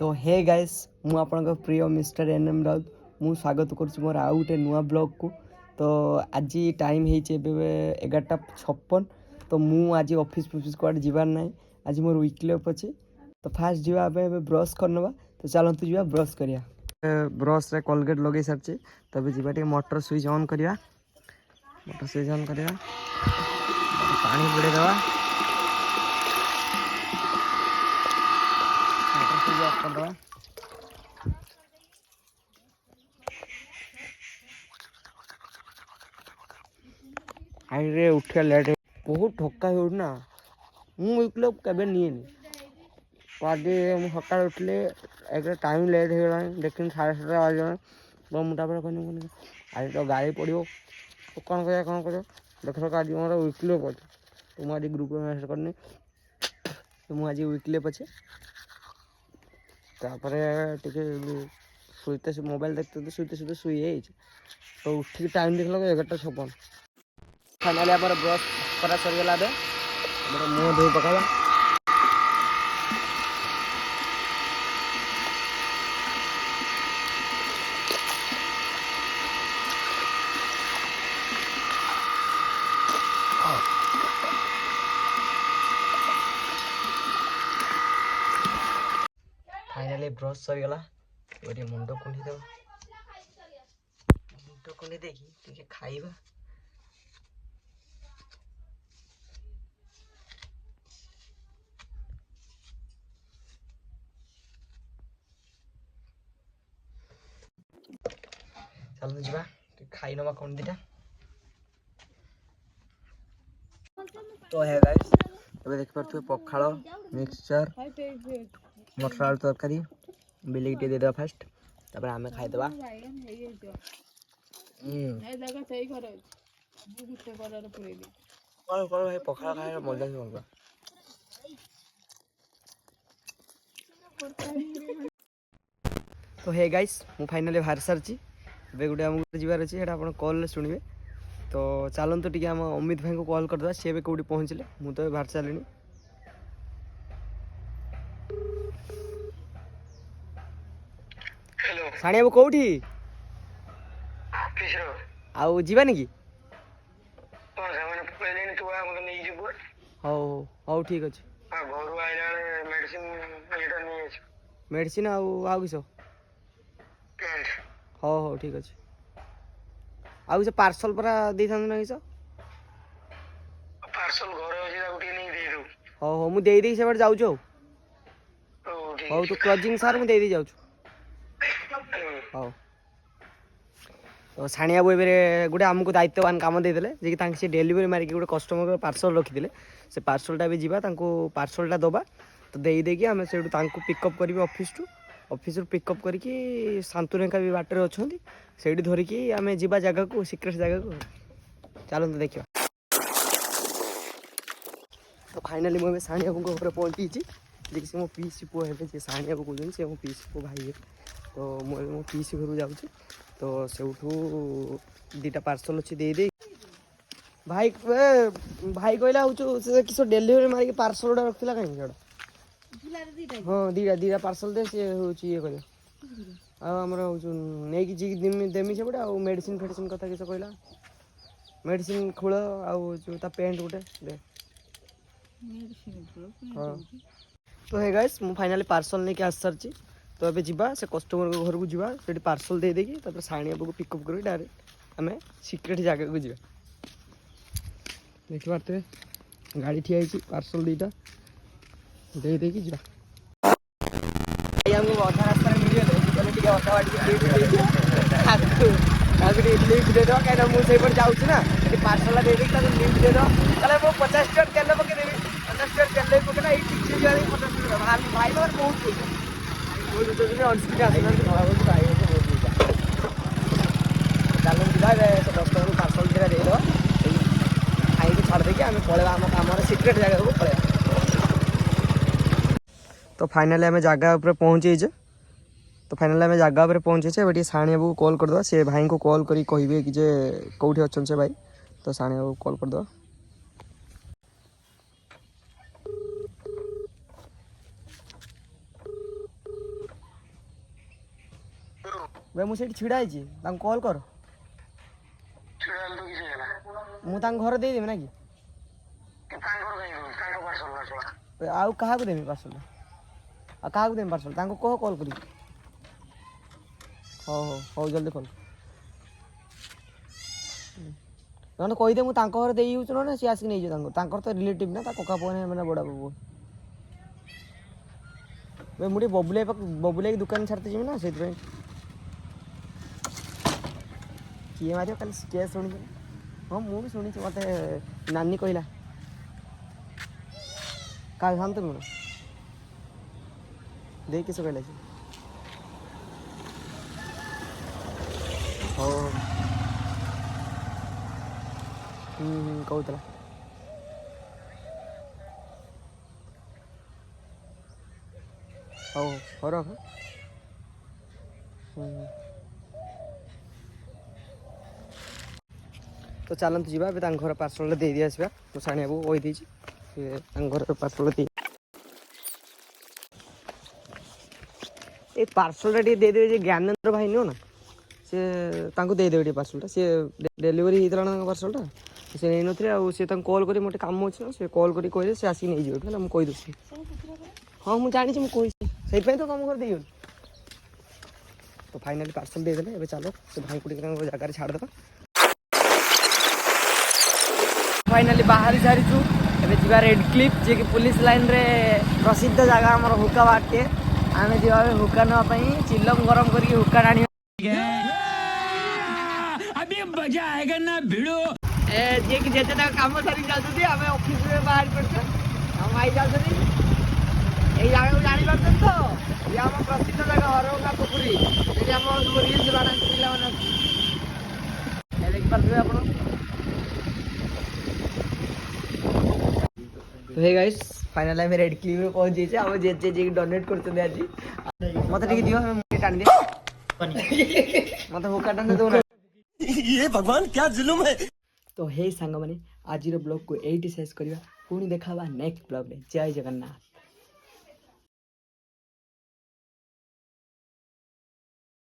तो hey guys मु आपन प्रिय मिस्टर एनएम राउत मु स्वागत करुँ मोर आउ गोटे नुआ ब्लॉग को। तो आज टाइम है 11:56 तो मु आज ऑफिस फॉफिस कड़े जीवार ना आज मोर वीकली ऑफ अच्छे। तो फास्ट जीवा ब्रश करनवा तो चलतु जीवा ब्रश करिया। ब्रश रे कोलगेट लगे सारचे तबे जीवा टे मोटर स्विच ऑन करिया। मोटर स्विच ऑन करिया पानी बुड़े देवा मोटर स्विच ऑफ कर देवा। हाईरे उठे लेट बहुत ठका हो ना मुझे कभी नहीं आज सका उठले एक टाइम लेट हो गला देखिए 7:30 बजे तो मुझे कहनी आज तो गाड़ी पड़ो तो कौन कर देख आज मोर वीकली अच्छे तो मुझे ग्रुप में मेसेज करनी तो मुझे वीकली अच्छे शुते मोबाइल देखते शुते शुते शुई तो उठिक टाइम देख 11:56 फाइनाली आम ब्रश करा सरीगला मुँह धोई पकावा। फाइनाली ब्रश सरीगला मुंड कुंडी दे मुंड कुंडी देखी खाइबा। चलो जी खाई नवा कौन दीटा तो है गाइस अबे देख पारथु पखाल मिक्सचर मटर आलू तरकारी बिलेक टे दे दे फास्ट तब आमे खाई देबा। कौन भाई पखाल खाए मजा ही होगा। तो हे गाइस मु फाइनली बाहर सारची ए गोटे आमको जीवार अच्छे आप कॉल शुणे तो चलतु टी आम अमित भाई को कॉल करदे सी कौटी पहुँचले मु तो बाहर सारे साणी बाबू कौटी आउ जीवानी कि हौ हौ ठीक अच्छे मेडिसिन आउ किस हौ हौ ठीक अच्छे आउ किस पार्सल परा दे था ना किस हौ हौ मु दे से जाऊँ हौ तू क्लोजिंग सार मु दे जाऊँ हौ। तो साणिया बाबू ए गोटे आमको दायित्ववान काम देते कि डेलीवरी मारिक गोटे कस्टमर पार्सल रखिले से पार्सलटा भी जावा पार्सलटा दबा तो देदेकि आम से पिकअप करेंगे ऑफिस पिकअप करके शांतुरेखा भी बाटर अच्छा से धरिकी आम जा जगह को सिक्रेट जगह को चलते देखा। तो फाइनाली मुझे साणिया बाबू पहुँची देखिए से मो पीसी पुआ है साणिया बाबू कहते हैं मो पीसी पुआ भाई है तो मुझे मो पीसी घर जाऊँ तो से दीटा पार्सल अच्छी दे भाई भाई कहला किस डेलीवरी मारिक पार्सल गुड़ा रखा कहीं हाँ दीटा दीटा पार्सल दे सी हूँ ये कर आमर नहीं कि देमी से आ मेडिसिन फेडिसिन कथा किस कहला मेडिसिन खोल आउ पेंट गुटे दे हाँ। तो है गाइस मु फाइनाली पार्सल नहीं आस सारी तो अबे जीवा से कस्टमर घर को जीवा से पार्सल दे देगी तापर साणिया को पिकअप कर डायरेक्ट आम सिक्रेट जगह को जीवा देखी पारे गाड़ी ठिया पार्सल दीटा दे देगी जीवा अधा रास्ता मिलगले अधा लिफ्ट दे दो कहीं मुझे जाऊँ ना पार्सल दे देगी लिफ्ट दे दो ताले मो 50 टन तेल पकईदेवी 50 टन तेल पकड़ा ये ठीक से 50 टन भाई बहुत कस्टमर पार्सल टा दे दो खाई छाड़ देकी आम पलैया आम कम सिक्रेट जगह को पलैया। तो फाइनाली आम जगह पहुँचे तो फाइनाली आम जगह पहुँचे ये साणिया बाबू कॉल करदे से भाई को कॉल कर कहे कि कौटी अच्छा से भाई तो साणिया बाबू कॉल करदे। भाई मुझे छिड़ा है कॉल कर मु घर देदेवी ना कि आउ क्या देवी पार्सल आ क्या देवी पार्सल कह कॉल कर हो हो हो जल्दी कॉल नने कहीदे मुझे घर दे ना सी आसिक नहीं तो रिलेटिव ना कका पुआ मैंने बड़ा पुआ भाई मुझे बबुलाई दुकान छाड़ते जी ना से किए मार कल केस शुणी हाँ मुझे शुणी मत नानी कहला क्या शांत नुण दे किस कहला हो कहला हो हो रख तो चलते जी घर पार्सल दे दी आसवा तो साणिया को कही घर पार्सल दे पार्सल दे दे ज्ञानेन्द्र भाई नुह ना सी देदेवे पार्सलटा सी डेलीवरी होता ना पार्सलटा से नहीं नी सी कॉल कर मोटे कम अच्छे से कॉल कर कहे से आसिक नहीं जाए मुझे कहीदे हाँ मुझे जानी मुझे से तुम घर दे तो फाइनाली पार्सल देदेले चलो से भाई को जगह छाड़देवा फाइनाली बाहरी सारीचु एबे जीवा रेड क्लिफ जे कि पुलिस लाइन रे प्रसिद्ध जगह हमर हुक्का बाटे आमे जीवा हुक्का नवा पई चिल्लम गरम करके हुक्का डाणी अभी मजा आएगा ना भिड़ो ए जे कि जेते तक काम सारी चलती हमें ऑफिस में बाहर करते हम आई जाते ए जगह को जानी पारछन तो ये हम प्रसिद्ध जगह हरौका पुकुरी जे हम रील्स बना पिला माने ए देख पारछे आपण तो हे गाइस फाइनल में रेड क्लिफ में पहुंच जाइए हम जे जे जे डोनेट करते आज मत टिके दियो हम टाण दे मत हुक्का टाण दो ना ये भगवान क्या जुल्म है तो हे सांग माने आज रो ब्लॉग को एटी शेयर करबा पुणी देखाबा नेक्स्ट ब्लॉग रे जय जगन्नाथ।